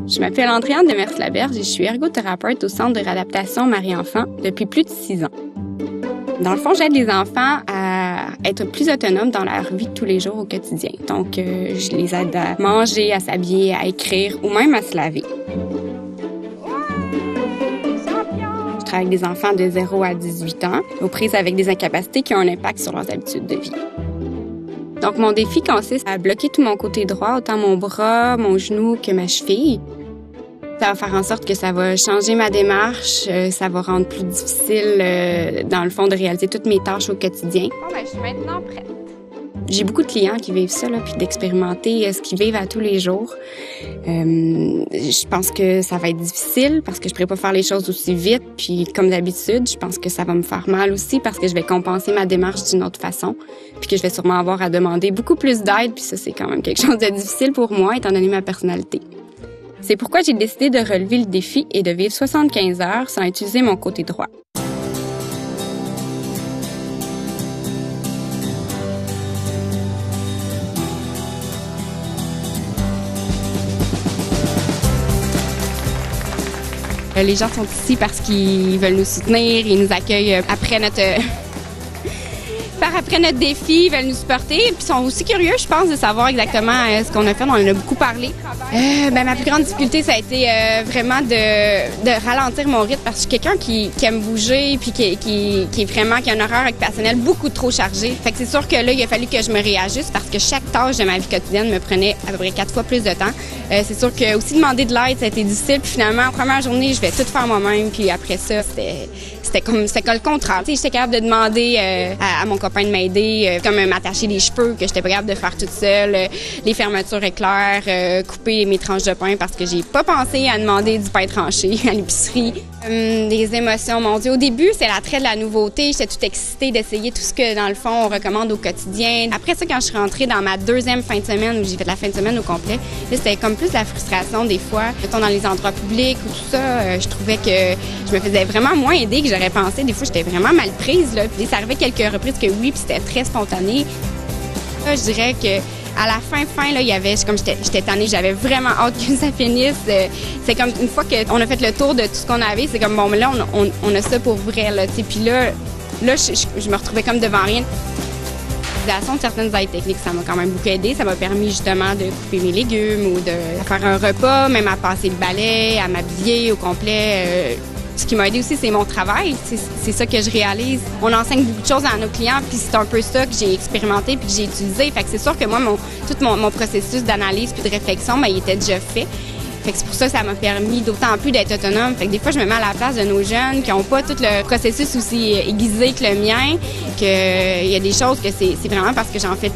Je m'appelle Andréane Demers-Laberge et je suis ergothérapeute au Centre de réadaptation Marie-Enfant depuis plus de 6 ans. Dans le fond, j'aide les enfants à être plus autonomes dans leur vie de tous les jours au quotidien. Donc, je les aide à manger, à s'habiller, à écrire ou même à se laver. Je travaille avec des enfants de 0 à 18 ans, aux prises avec des incapacités qui ont un impact sur leurs habitudes de vie. Donc, mon défi consiste à bloquer tout mon côté droit, autant mon bras, mon genou que ma cheville. Ça va faire en sorte que ça va changer ma démarche, ça va rendre plus difficile, dans le fond, de réaliser toutes mes tâches au quotidien. Bon, ben, je suis maintenant prête. J'ai beaucoup de clients qui vivent ça, là, puis d'expérimenter ce qu'ils vivent à tous les jours. Je pense que ça va être difficile parce que je pourrais pas faire les choses aussi vite. Puis comme d'habitude, je pense que ça va me faire mal aussi parce que je vais compenser ma démarche d'une autre façon. Puis que je vais sûrement avoir à demander beaucoup plus d'aide. Puis ça, c'est quand même quelque chose de difficile pour moi, étant donné ma personnalité. C'est pourquoi j'ai décidé de relever le défi et de vivre 75 heures sans utiliser mon côté droit. Les gens sont ici parce qu'ils veulent nous soutenir, ils nous accueillent après notre défi, ils veulent nous supporter. Puis ils sont aussi curieux, je pense, de savoir exactement ce qu'on a fait. On en a beaucoup parlé. Ma plus grande difficulté, ça a été vraiment de ralentir mon rythme parce que je suis quelqu'un qui aime bouger puis qui a un horaire occupationnel beaucoup trop chargé. Fait que c'est sûr que là, il a fallu que je me réajuste parce que chaque tâche de ma vie quotidienne me prenait à peu près 4 fois plus de temps. C'est sûr que aussi demander de l'aide, ça a été difficile. Puis finalement, en première journée, je vais tout faire moi-même. Puis après ça, c'était comme le contraire. Tu sais, j'étais capable de demander à mon copain de m'aider, comme m'attacher les cheveux, que j'étais pas capable de faire toute seule, les fermetures éclairs, couper mes tranches de pain parce que j'ai pas pensé à demander du pain tranché à l'épicerie. Des émotions, mon Dieu. Au début, c'est l'attrait de la nouveauté. J'étais toute excitée d'essayer tout ce que, dans le fond, on recommande au quotidien. Après ça, quand je suis rentrée dans ma deuxième fin de semaine, où j'ai fait la fin de semaine au complet, là, c'était comme plus la frustration des fois. Mettons, dans les endroits publics ou tout ça, je trouvais que je me faisais vraiment moins aider que j'aurais pensé. Des fois, j'étais vraiment mal prise, là. Puis ça arrivait quelques reprises que oui, puis c'était très spontané. Là, je dirais que à la fin, là, il y avait, comme j'étais tannée, j'avais vraiment hâte que ça finisse. C'est comme une fois qu'on a fait le tour de tout ce qu'on avait, c'est comme, bon, mais là, on a ça pour vrai, là, tu sais. Puis là, je me retrouvais comme devant rien. L'utilisation de certaines aides techniques, ça m'a quand même beaucoup aidé. Ça m'a permis justement de couper mes légumes ou de faire un repas, même à passer le balai, à m'habiller au complet. Ce qui m'a aidé aussi, c'est mon travail. C'est ça que je réalise. On enseigne beaucoup de choses à nos clients, puis c'est un peu ça que j'ai expérimenté puis que j'ai utilisé. Fait que c'est sûr que moi, tout mon processus d'analyse puis de réflexion, il était déjà fait. Fait que c'est pour ça que ça m'a permis d'autant plus d'être autonome. Fait que des fois, je me mets à la place de nos jeunes qui n'ont pas tout le processus aussi aiguisé que le mien, qu'il y a des choses que c'est vraiment parce que j'en fais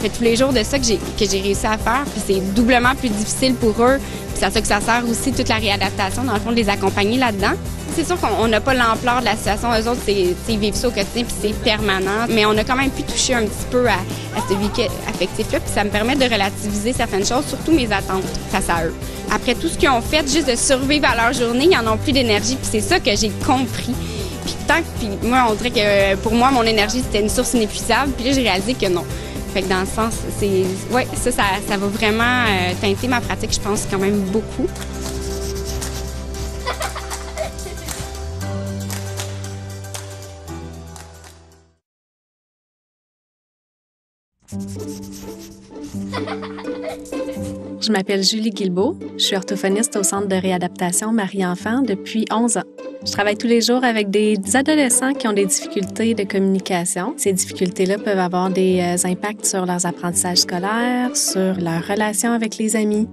tous les jours de ça que j'ai réussi à faire. Puis c'est doublement plus difficile pour eux. Puis c'est à ça que ça sert aussi toute la réadaptation, dans le fond, de les accompagner là-dedans. C'est sûr qu'on n'a pas l'ampleur de la situation. Eux autres, ils vivent ça au quotidien puis c'est permanent. Mais on a quand même pu toucher un petit peu à ce vécu affectif-là. Puis ça me permet de relativiser certaines choses, surtout mes attentes face à eux. Après tout ce qu'ils ont fait, juste de survivre à leur journée, ils n'en ont plus d'énergie. Puis c'est ça que j'ai compris. Puis moi, on dirait que pour moi, mon énergie, c'était une source inépuisable. Puis là, j'ai réalisé que non. Fait que dans le sens, ça va vraiment teinter ma pratique, je pense, quand même beaucoup. Je m'appelle Julie Guilbeault. Je suis orthophoniste au Centre de réadaptation Marie-Enfant depuis 11 ans. Je travaille tous les jours avec des adolescents qui ont des difficultés de communication. Ces difficultés-là peuvent avoir des impacts sur leurs apprentissages scolaires, sur leurs relations avec les amis,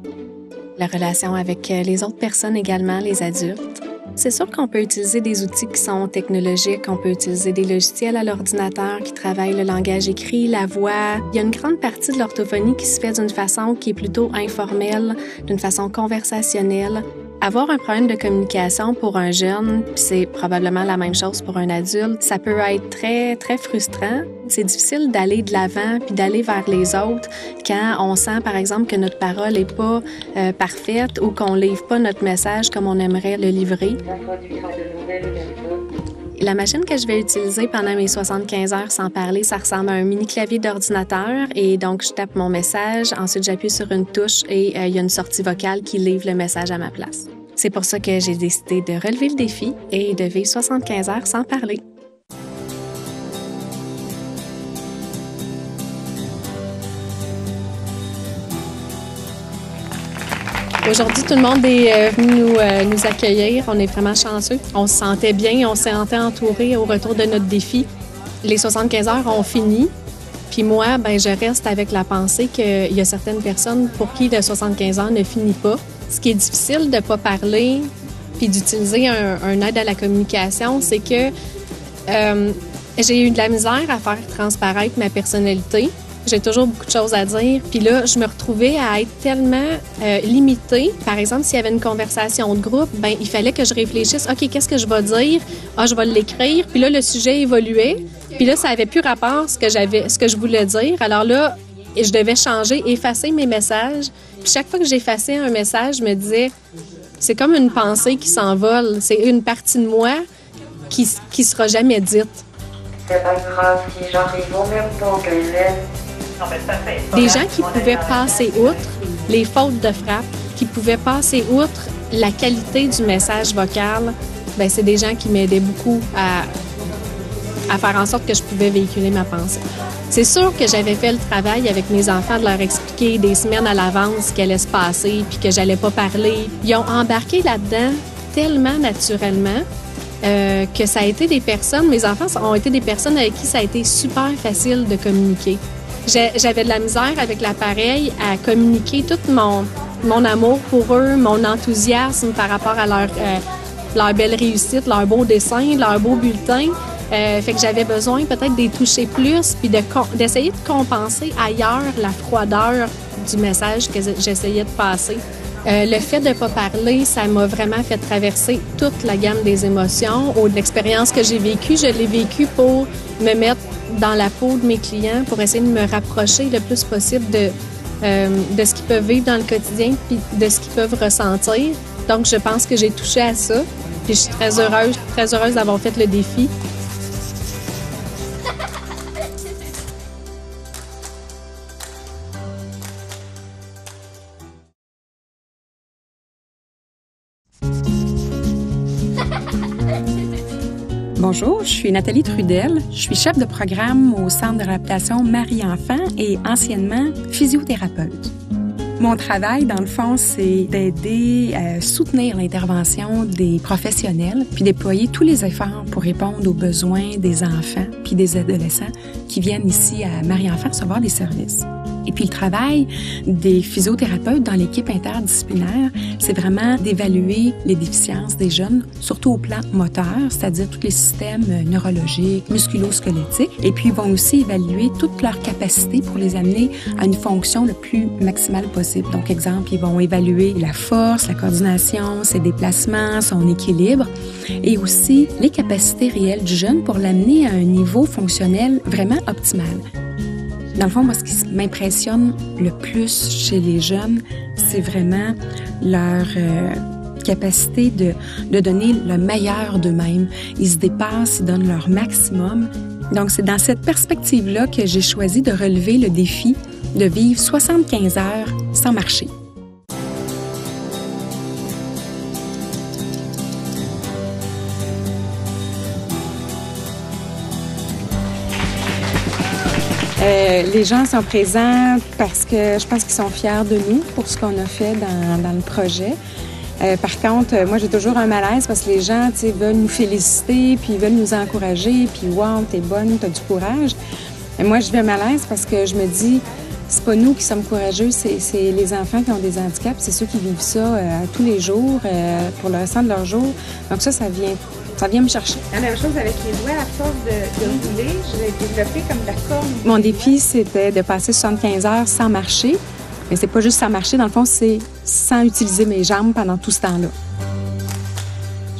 la relation avec les autres personnes également, les adultes. C'est sûr qu'on peut utiliser des outils qui sont technologiques, on peut utiliser des logiciels à l'ordinateur qui travaillent le langage écrit, la voix. Il y a une grande partie de l'orthophonie qui se fait d'une façon qui est plutôt informelle, d'une façon conversationnelle. Avoir un problème de communication pour un jeune, puis c'est probablement la même chose pour un adulte, ça peut être très, très frustrant. C'est difficile d'aller de l'avant puis d'aller vers les autres quand on sent, par exemple, que notre parole n'est pas parfaite ou qu'on ne livre pas notre message comme on aimerait le livrer. La machine que je vais utiliser pendant mes 75 heures sans parler, ça ressemble à un mini clavier d'ordinateur. Et donc, je tape mon message, ensuite j'appuie sur une touche et il y a une sortie vocale qui livre le message à ma place. C'est pour ça que j'ai décidé de relever le défi et de vivre 75 heures sans parler. Aujourd'hui, tout le monde est venu nous accueillir. On est vraiment chanceux. On se sentait bien, on s'est sentait entourés au retour de notre défi. Les 75 heures ont fini. Puis moi, je reste avec la pensée qu'il y a certaines personnes pour qui le 75 heures ne finit pas. Ce qui est difficile de ne pas parler puis d'utiliser un aide à la communication, c'est que j'ai eu de la misère à faire transparaître ma personnalité. J'ai toujours beaucoup de choses à dire. Puis là, je me retrouvais à être tellement limitée. Par exemple, s'il y avait une conversation de groupe, il fallait que je réfléchisse. OK, qu'est-ce que je vais dire? Je vais l'écrire. Puis là, le sujet évoluait. Puis là, ça n'avait plus rapport à ce que je voulais dire. Alors là, je devais changer, effacer mes messages. Puis chaque fois que j'effaçais un message, je me disais, c'est comme une pensée qui s'envole. C'est une partie de moi qui sera jamais dite. C'est pas grave si j'arrive au même temps que elle. Des gens qui pouvaient passer outre les fautes de frappe, qui pouvaient passer outre la qualité du message vocal, c'est des gens qui m'aidaient beaucoup à faire en sorte que je pouvais véhiculer ma pensée. C'est sûr que j'avais fait le travail avec mes enfants de leur expliquer des semaines à l'avance ce qui allait se passer puis que j'allais pas parler. Ils ont embarqué là-dedans tellement naturellement que ça a été des personnes, mes enfants ont été des personnes avec qui ça a été super facile de communiquer. J'avais de la misère avec l'appareil à communiquer tout mon amour pour eux, mon enthousiasme par rapport à leur belle réussite, leur beau dessin, leur beau bulletin. Fait que j'avais besoin peut-être de les toucher plus puis d'essayer de compenser ailleurs la froideur du message que j'essayais de passer. Le fait de ne pas parler, ça m'a vraiment fait traverser toute la gamme des émotions ou de l'expérience que j'ai vécue. Je l'ai vécue pour me mettre dans la peau de mes clients, pour essayer de me rapprocher le plus possible de ce qu'ils peuvent vivre dans le quotidien puis de ce qu'ils peuvent ressentir. Donc, je pense que j'ai touché à ça. Puis je suis très heureuse d'avoir fait le défi. Bonjour, je suis Nathalie Trudel. Je suis chef de programme au Centre de réadaptation Marie-Enfant et anciennement physiothérapeute. Mon travail, dans le fond, c'est d'aider à soutenir l'intervention des professionnels puis déployer tous les efforts pour répondre aux besoins des enfants puis des adolescents qui viennent ici à Marie-Enfant recevoir des services. Et puis le travail des physiothérapeutes dans l'équipe interdisciplinaire, c'est vraiment d'évaluer les déficiences des jeunes, surtout au plan moteur, c'est-à-dire tous les systèmes neurologiques, musculo-squelettiques. Et puis ils vont aussi évaluer toutes leurs capacités pour les amener à une fonction le plus maximale possible. Donc, exemple, ils vont évaluer la force, la coordination, ses déplacements, son équilibre et aussi les capacités réelles du jeune pour l'amener à un niveau fonctionnel vraiment optimal. Dans le fond, moi, ce qui m'impressionne le plus chez les jeunes, c'est vraiment leur capacité de donner le meilleur d'eux-mêmes. Ils se dépassent, ils donnent leur maximum. Donc, c'est dans cette perspective-là que j'ai choisi de relever le défi de vivre 75 heures sans marcher. Les gens sont présents parce que je pense qu'ils sont fiers de nous pour ce qu'on a fait dans le projet. Par contre, moi, j'ai toujours un malaise parce que les gens, veulent nous féliciter, puis ils veulent nous encourager, puis « wow, t'es bonne, t'as du courage ». Et moi, je vis un malaise parce que je me dis, c'est pas nous qui sommes courageux, c'est les enfants qui ont des handicaps, c'est ceux qui vivent ça tous les jours, pour le restant de leur jour. Donc ça vient me chercher. La même chose avec les doigts, à force de rouler, je l'ai développé comme de la corde. Mon défi, c'était de passer 75 heures sans marcher. Mais c'est pas juste sans marcher, dans le fond, c'est sans utiliser mes jambes pendant tout ce temps-là.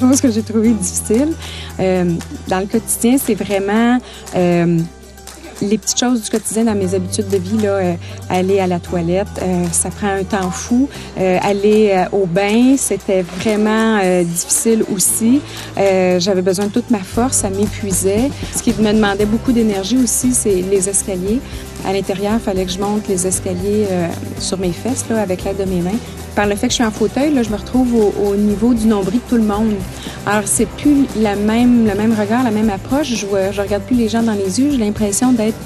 Chose que j'ai trouvé difficile. Dans le quotidien, c'est vraiment les petites choses du quotidien dans mes habitudes de vie, là, aller à la toilette, ça prend un temps fou. Aller au bain, c'était vraiment difficile aussi. J'avais besoin de toute ma force, ça m'épuisait. Ce qui me demandait beaucoup d'énergie aussi, c'est les escaliers. À l'intérieur, il fallait que je monte les escaliers sur mes fesses, là, avec l'aide de mes mains. Par le fait que je suis en fauteuil, là, je me retrouve au niveau du nombril de tout le monde. Alors, c'est plus le même regard, la même approche. Je regarde plus les gens dans les yeux. J'ai l'impression d'être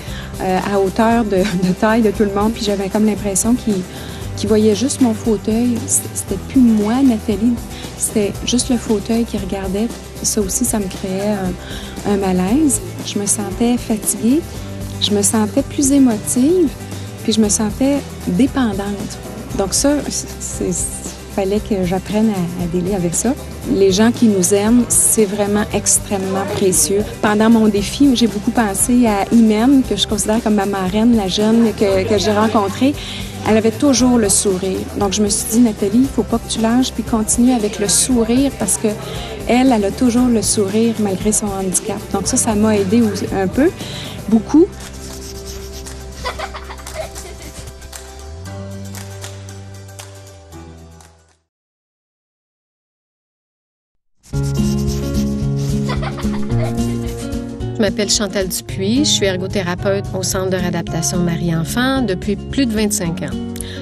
à hauteur de taille de tout le monde. Puis j'avais comme l'impression qu'ils voyaient juste mon fauteuil. C'était plus moi, Nathalie. C'était juste le fauteuil qui regardait. Ça aussi, ça me créait un malaise. Je me sentais fatiguée. Je me sentais plus émotive, puis je me sentais dépendante. Donc ça, fallait que j'apprenne à dealer avec ça. Les gens qui nous aiment, c'est vraiment extrêmement précieux. Pendant mon défi, j'ai beaucoup pensé à Imen, que je considère comme ma marraine, la jeune que j'ai rencontrée. Elle avait toujours le sourire. Donc, je me suis dit, Nathalie, il ne faut pas que tu lâches, puis continue avec le sourire, parce que elle a toujours le sourire malgré son handicap. Donc ça m'a aidée un peu, beaucoup. Je m'appelle Chantal Dupuis, je suis ergothérapeute au Centre de réadaptation Marie-Enfant depuis plus de 25 ans.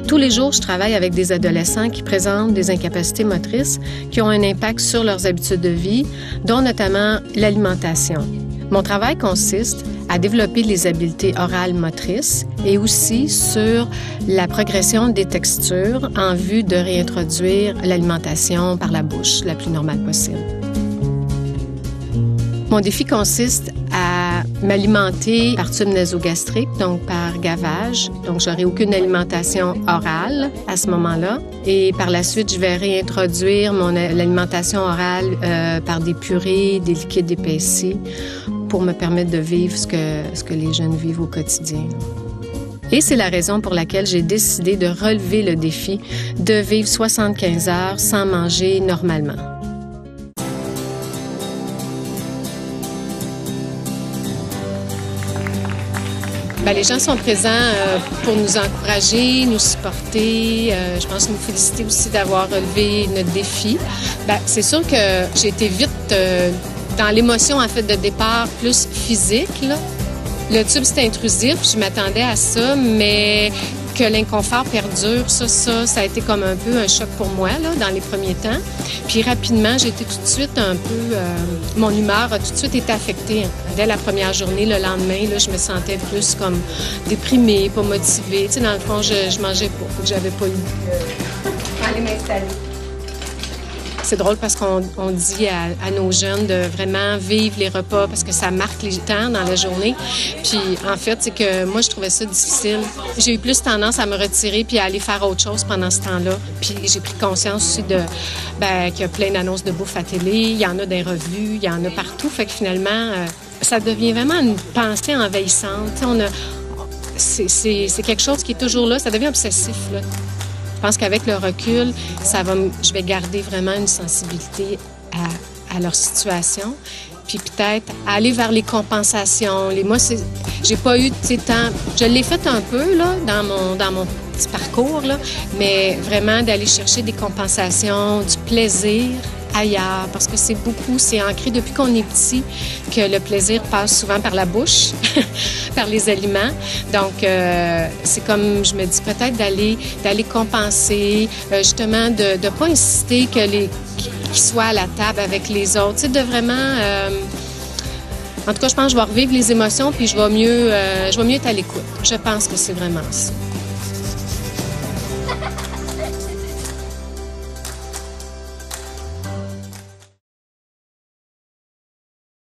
Tous les jours, je travaille avec des adolescents qui présentent des incapacités motrices qui ont un impact sur leurs habitudes de vie, dont notamment l'alimentation. Mon travail consiste à développer les habiletés orales motrices et aussi sur la progression des textures en vue de réintroduire l'alimentation par la bouche la plus normale possible. Mon défi consiste à m'alimenter par tube nasogastrique, donc par gavage. Donc, j'aurai aucune alimentation orale à ce moment-là. Et par la suite, je vais réintroduire l'alimentation orale par des purées, des liquides épaissis pour me permettre de vivre ce que les jeunes vivent au quotidien. Et c'est la raison pour laquelle j'ai décidé de relever le défi de vivre 75 heures sans manger normalement. Bien, les gens sont présents pour nous encourager, nous supporter. Je pense nous féliciter aussi d'avoir relevé notre défi. Bien, c'est sûr que j'ai été vite dans l'émotion en fait de départ plus physique, là. Le tube, c'était intrusif, je m'attendais à ça, mais que l'inconfort perdure, ça a été comme un peu un choc pour moi là, dans les premiers temps. Puis rapidement, j'ai été tout de suite un peu... mon humeur a tout de suite été affectée. Dès la première journée, le lendemain, là, je me sentais plus comme déprimée, pas motivée. Tu sais, dans le fond, je mangeais pas, j'avais pas eu aller m'installer. C'est drôle parce qu'on dit à nos jeunes de vraiment vivre les repas parce que ça marque les temps dans la journée. Puis en fait, c'est que moi, je trouvais ça difficile. J'ai eu plus tendance à me retirer puis à aller faire autre chose pendant ce temps-là. Puis j'ai pris conscience aussi qu'il y a plein d'annonces de bouffe à télé, il y en a des revues, il y en a partout. Fait que finalement, ça devient vraiment une pensée envahissante. C'est quelque chose qui est toujours là, ça devient obsessif, là. Je pense qu'avec le recul, je vais garder vraiment une sensibilité à leur situation. Puis peut-être aller vers les compensations. Moi, j'ai pas eu de temps. Je l'ai fait un peu là dans mon petit parcours là, mais vraiment d'aller chercher des compensations, du plaisir ailleurs, parce que c'est ancré depuis qu'on est petit que le plaisir passe souvent par la bouche, par les aliments. Donc, c'est comme, je me dis, peut-être d'aller compenser, justement, de ne pas insister qu'ils soient à la table avec les autres, tu sais, de vraiment... en tout cas, je pense que je vais revivre les émotions, puis je vais mieux être à l'écoute. Je pense que c'est vraiment ça.